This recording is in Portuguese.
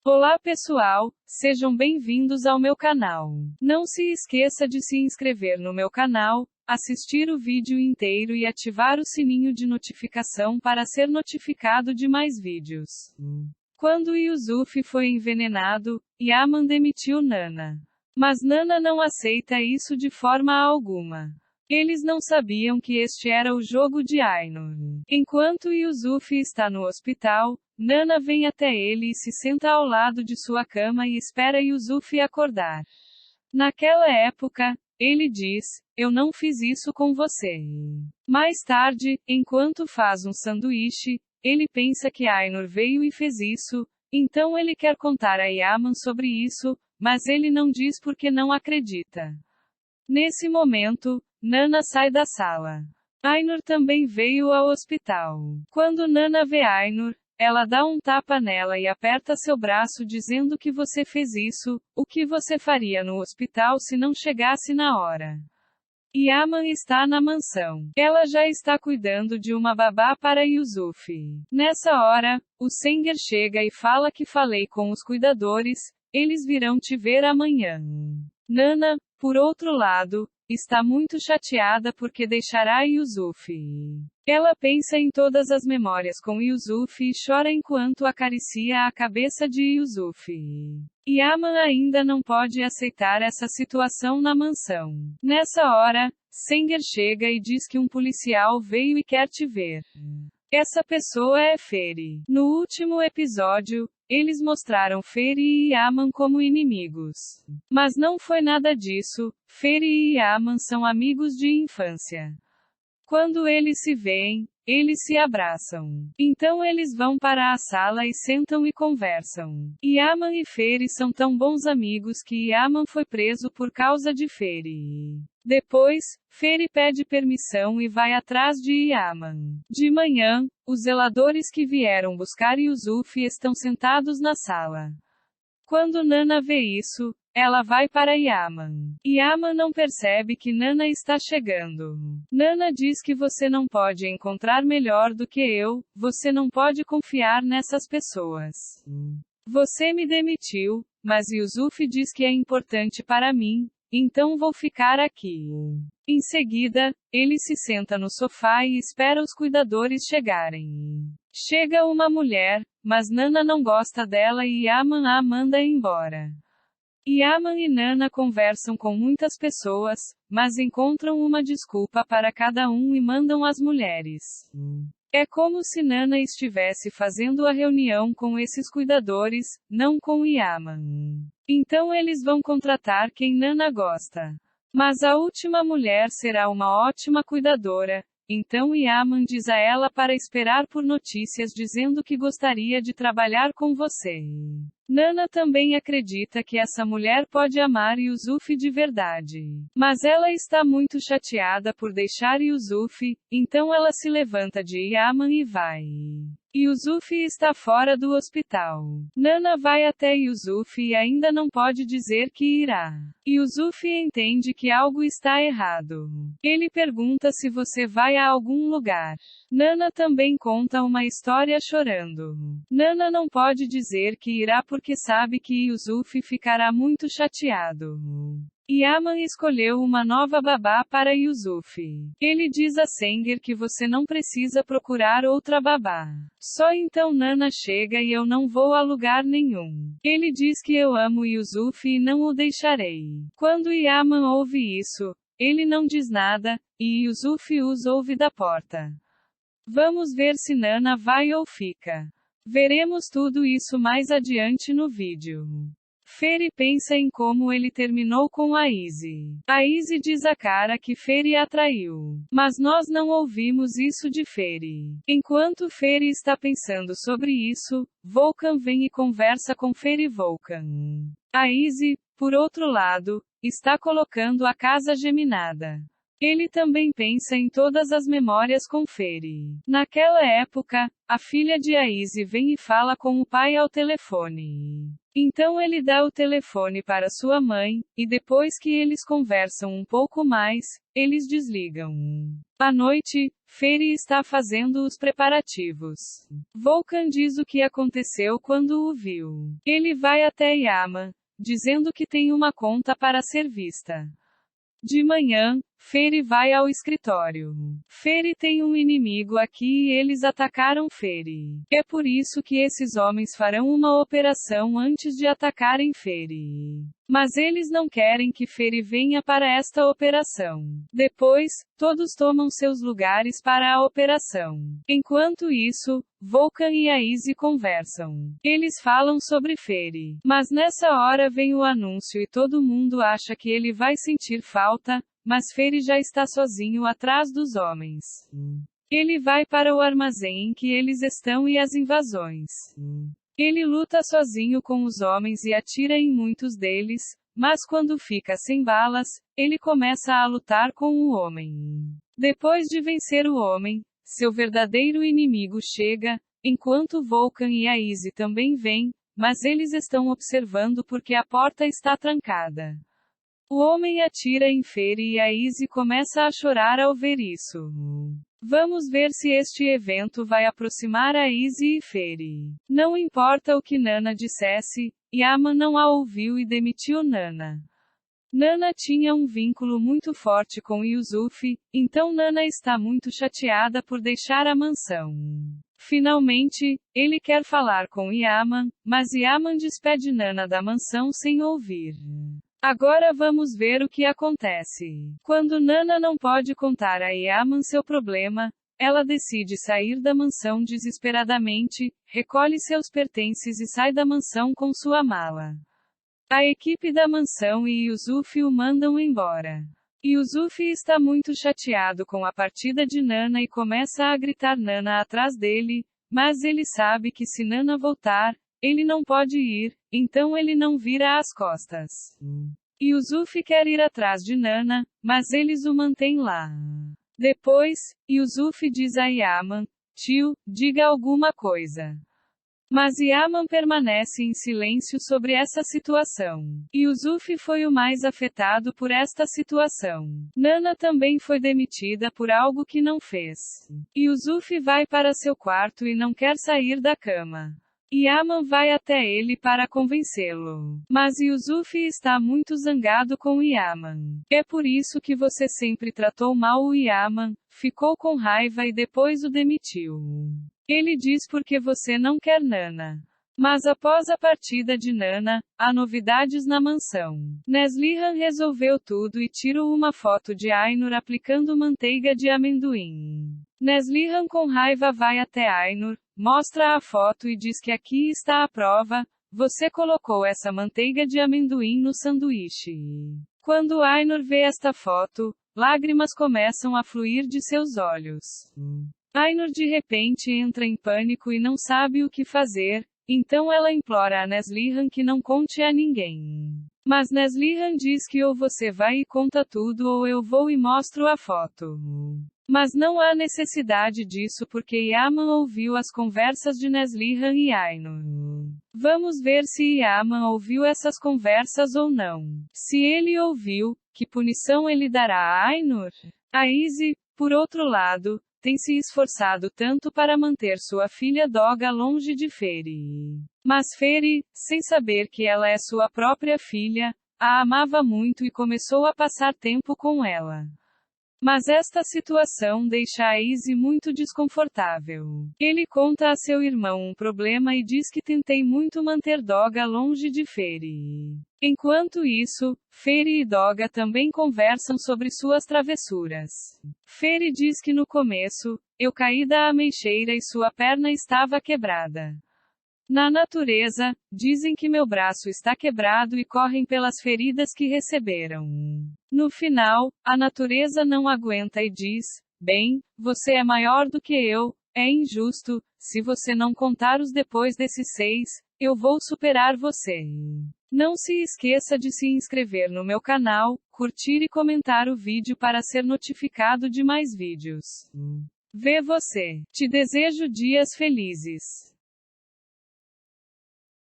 Olá pessoal, sejam bem-vindos ao meu canal. Não se esqueça de se inscrever no meu canal, assistir o vídeo inteiro e ativar o sininho de notificação para ser notificado de mais vídeos. Quando Yusuf foi envenenado, Yaman demitiu Nana. Mas Nana não aceita isso de forma alguma. Eles não sabiam que este era o jogo de Ainur. Enquanto Yusuf está no hospital, Nana vem até ele e se senta ao lado de sua cama e espera Yusuf acordar. Naquela época, ele diz: "Eu não fiz isso com você." Mais tarde, enquanto faz um sanduíche, ele pensa que Ainur veio e fez isso, então ele quer contar a Yaman sobre isso, mas ele não diz porque não acredita. Nesse momento, Nana sai da sala. Ainur também veio ao hospital. Quando Nana vê Ainur, ela dá um tapa nela e aperta seu braço dizendo que você fez isso, o que você faria no hospital se não chegasse na hora. Yaman está na mansão. Ela já está cuidando de uma babá para Yusuf. Nessa hora, o Senger chega e fala que falei com os cuidadores, eles virão te ver amanhã. Nana, por outro lado, está muito chateada porque deixará Yusuf. Ela pensa em todas as memórias com Yusuf e chora enquanto acaricia a cabeça de Yusuf. Yaman ainda não pode aceitar essa situação na mansão. Nessa hora, Senger chega e diz que um policial veio e quer te ver. Essa pessoa é Feri. No último episódio, eles mostraram Feri e Yaman como inimigos. Mas não foi nada disso, Feri e Yaman são amigos de infância. Quando eles se veem, eles se abraçam. Então eles vão para a sala e sentam e conversam. Yaman e Feri são tão bons amigos que Yaman foi preso por causa de Feri. Depois, Feri pede permissão e vai atrás de Yaman. De manhã, os zeladores que vieram buscar Yusuf estão sentados na sala. Quando Nana vê isso, ela vai para Yaman. Yaman não percebe que Nana está chegando. Nana diz que você não pode encontrar melhor do que eu, você não pode confiar nessas pessoas. Você me demitiu, mas Yusuf diz que é importante para mim, então vou ficar aqui. Em seguida, ele se senta no sofá e espera os cuidadores chegarem. Chega uma mulher, mas Nana não gosta dela e Yaman a manda embora. Yaman e Nana conversam com muitas pessoas, mas encontram uma desculpa para cada um e mandam as mulheres. É como se Nana estivesse fazendo a reunião com esses cuidadores, não com Yaman. Então eles vão contratar quem Nana gosta. Mas a última mulher será uma ótima cuidadora, então Yaman diz a ela para esperar por notícias dizendo que gostaria de trabalhar com você. Nana também acredita que essa mulher pode amar Yusuf de verdade. Mas ela está muito chateada por deixar Yusuf, então ela se levanta de Yaman e vai. Yusuf está fora do hospital. Nana vai até Yusuf e ainda não pode dizer que irá. Yusuf entende que algo está errado. Ele pergunta se você vai a algum lugar. Nana também conta uma história chorando. Nana não pode dizer que irá porque sabe que Yusuf ficará muito chateado. Yaman escolheu uma nova babá para Yusuf. Ele diz a Senger que você não precisa procurar outra babá. Só então Nana chega e eu não vou a lugar nenhum. Ele diz que eu amo Yusuf e não o deixarei. Quando Yaman ouve isso, ele não diz nada, e Yusuf os ouve da porta. Vamos ver se Nana vai ou fica. Veremos tudo isso mais adiante no vídeo. Feri pensa em como ele terminou com a Izzy. A Izzy diz a Cara que Feri a traiu. Mas nós não ouvimos isso de Feri. Enquanto Feri está pensando sobre isso, Volkan vem e conversa com Feri Volkan. A Izzy, por outro lado, está colocando a casa geminada. Ele também pensa em todas as memórias com Feri. Naquela época, a filha de Aize vem e fala com o pai ao telefone. Então ele dá o telefone para sua mãe, e depois que eles conversam um pouco mais, eles desligam. À noite, Feri está fazendo os preparativos. Vulcan diz o que aconteceu quando o viu. Ele vai até Yama, dizendo que tem uma conta para ser vista. De manhã, Feri vai ao escritório. Feri tem um inimigo aqui e eles atacaram Feri. É por isso que esses homens farão uma operação antes de atacarem Feri. Mas eles não querem que Feri venha para esta operação. Depois, todos tomam seus lugares para a operação. Enquanto isso, Vulcan e Aize conversam. Eles falam sobre Feri. Mas nessa hora vem o anúncio e todo mundo acha que ele vai sentir falta, mas Feri já está sozinho atrás dos homens. Ele vai para o armazém em que eles estão e as invasões. Ele luta sozinho com os homens e atira em muitos deles, mas quando fica sem balas, ele começa a lutar com o homem. Depois de vencer o homem, seu verdadeiro inimigo chega, enquanto Vulcan e Aize também vêm, mas eles estão observando porque a porta está trancada. O homem atira em Feri e Aize começa a chorar ao ver isso. Vamos ver se este evento vai aproximar Aize e Feri. Não importa o que Nana dissesse, Yama não a ouviu e demitiu Nana. Nana tinha um vínculo muito forte com Yusufi, então Nana está muito chateada por deixar a mansão. Finalmente, ele quer falar com Yaman, mas Yaman despede Nana da mansão sem ouvir. Agora vamos ver o que acontece. Quando Nana não pode contar a Yaman seu problema, ela decide sair da mansão desesperadamente, recolhe seus pertences e sai da mansão com sua mala. A equipe da mansão e Yusufi o mandam embora. Yusufi está muito chateado com a partida de Nana e começa a gritar Nana atrás dele, mas ele sabe que se Nana voltar, ele não pode ir, então ele não vira as costas. Yusufi quer ir atrás de Nana, mas eles o mantêm lá. Depois, Yusufi diz a Yaman, tio, diga alguma coisa. Mas Yaman permanece em silêncio sobre essa situação. Yusufi foi o mais afetado por esta situação. Nana também foi demitida por algo que não fez. Yusufi vai para seu quarto e não quer sair da cama. Yaman vai até ele para convencê-lo. Mas Yusufi está muito zangado com Yaman. É por isso que você sempre tratou mal o Yaman, ficou com raiva e depois o demitiu. Ele diz porque você não quer Nana. Mas após a partida de Nana, há novidades na mansão. Neslihan resolveu tudo e tirou uma foto de Ainur aplicando manteiga de amendoim. Neslihan com raiva vai até Ainur, mostra a foto e diz que aqui está a prova, você colocou essa manteiga de amendoim no sanduíche. Quando Ainur vê esta foto, lágrimas começam a fluir de seus olhos. Ainur de repente entra em pânico e não sabe o que fazer, então ela implora a Neslihan que não conte a ninguém. Mas Neslihan diz que ou você vai e conta tudo ou eu vou e mostro a foto. Mas não há necessidade disso porque Yaman ouviu as conversas de Neslihan e Ainur. Vamos ver se Yaman ouviu essas conversas ou não. Se ele ouviu, que punição ele dará a Ainur? Aize, por outro lado, tem se esforçado tanto para manter sua filha Doga longe de Feri. Mas Feri, sem saber que ela é sua própria filha, a amava muito e começou a passar tempo com ela. Mas esta situação deixa Aize muito desconfortável. Ele conta a seu irmão um problema e diz que tentei muito manter Doga longe de Feri. Enquanto isso, Feri e Doga também conversam sobre suas travessuras. Feri diz que no começo, eu caí da ameixeira e sua perna estava quebrada. Na natureza, dizem que meu braço está quebrado e correm pelas feridas que receberam. No final, a natureza não aguenta e diz: bem, você é maior do que eu, é injusto, se você não contar os depois desses 6, eu vou superar você. Não se esqueça de se inscrever no meu canal, curtir e comentar o vídeo para ser notificado de mais vídeos. Vê você. Te desejo dias felizes.